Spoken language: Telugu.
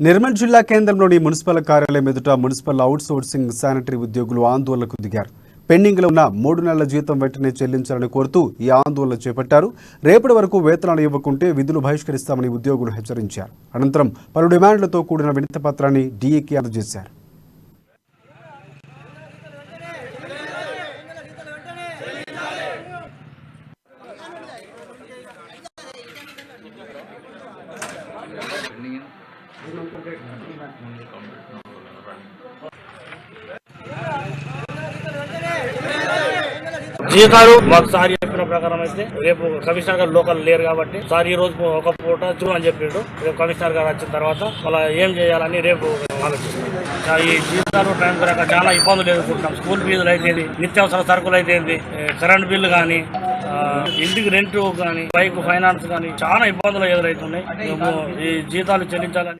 నిర్మల్ జిల్లా కేంద్రంలోని మున్సిపల్ కార్యాలయం ఎదుట మున్సిపల్ అవుట్ సోర్సింగ్ శానిటరీ ఉద్యోగులు ఆందోళనకు దిగారు. పెండింగ్లో ఉన్న 3 నెలల జీతం వెంటనే చెల్లించాలని కోరుతూ ఈ ఆందోళన చేపట్టారు. రేపటి వరకు వేతనాలు ఇవ్వకుంటే విధులు బహిష్కరిస్తామని ఉద్యోగులు హెచ్చరించారు. అనంతరం పలు డిమాండ్లతో కూడిన వినతిపత్రాన్ని డీఏకి అందజేశారు. జీతాలు మాకు సార్ చెప్పిన ప్రకారం అయితే రేపు కమిషనర్ గారు లోకల్ లేరు కాబట్టి సార్ ఈ రోజు ఒక పూట చూడు అని చెప్పాడు. రేపు కమిషనర్ గారు వచ్చిన తర్వాత అలా ఏం చేయాలని రేపు ఆలోచిస్తాం. ఈ జీతాలు టైం దొరక చాలా ఇబ్బందులు ఎదుర్కొంటాం. స్కూల్ ఫీజులు అయితే, నిత్యావసర సరుకులు అయితే, కరెంట్ బిల్లు కానీ, ఇంటికి రెంట్ కానీ, బైక్ ఫైనాన్స్ కానీ చాలా ఇబ్బందులు ఎదురవుతున్నాయి. ఈ జీతాలు చెల్లించాలని